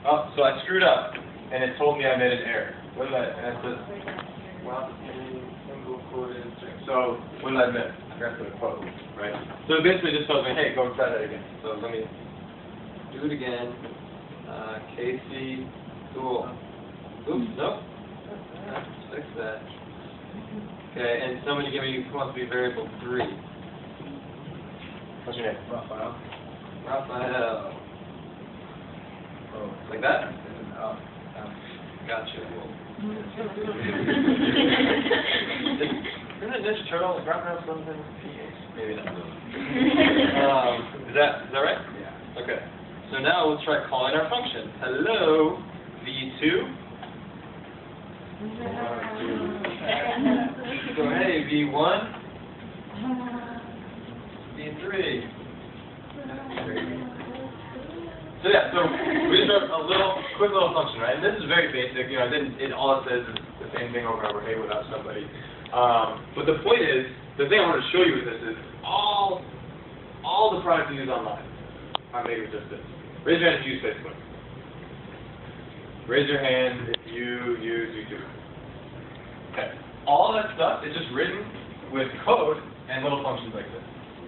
Oh, so I screwed up, and it told me I made an error. What did I, and it says, well, single quoted string. So, what did I miss? I forgot to put a quote, right? So it basically just tells me, hey, go try that again. So let me do it again. Casey, cool. Oops, nope. Let's fix that. Okay, and somebody give me who wants to be variable 3. What's your name? Raphael. Raphael. Oh, like that? Oh, gotcha. Isn't it Ninja Turtle? Raphael something? Maybe not. Is that right? Yeah. Okay. So now let's try calling our function. Hello, V2. So hey, V1. V3. So yeah, so we just wrote a quick little function, right? And this is very basic. You know, all it says is the same thing over and over. Hey, without somebody. But the point is, the thing I want to show you with this is all the products you use online are made with just this. Raise your hand if you use Facebook. Raise your hand if you use YouTube. Okay. All that stuff is just written with code and little functions like this.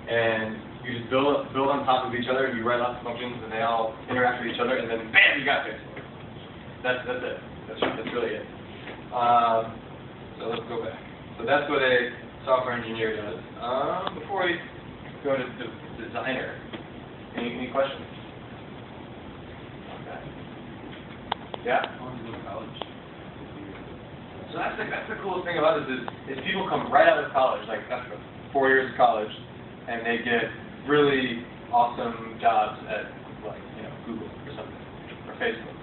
And you just build on top of each other, you write lots of functions, and they all interact with each other, and then bam, you got Facebook. That's it. That's really it. So let's go back. So that's what a software engineer does. Before we go to designer, any questions? Okay. Yeah? How long do you go to college? So that's the coolest thing about this is people come right out of college, like after 4 years of college, and they get really awesome jobs at like Google or something or Facebook,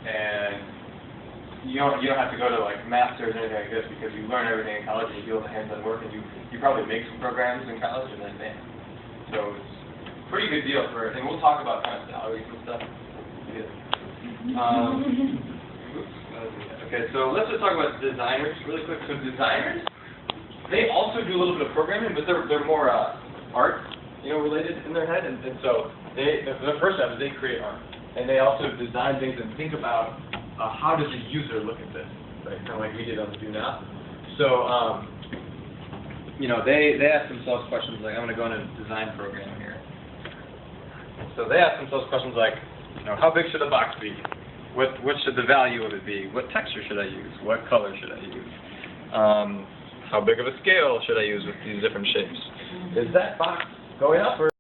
and you don't have to go to like masters or anything like this because you learn everything in college and you do all the hands-on work and you probably make some programs in college and then bam. So it's a pretty good deal and we'll talk about kind of salaries and stuff. Okay, so let's just talk about designers really quick. So designers, they also do a little bit of programming, but they're more art, related in their head, and so the first step is they create art, and they also design things and think about how does a user look at this, right? Kind of like we did on the Do Now. So they ask themselves questions like, I'm going to go in a design program here. So they ask themselves questions like, how big should a box be? What should the value of it be? What texture should I use? What color should I use? How big of a scale should I use with these different shapes? Is that box going up or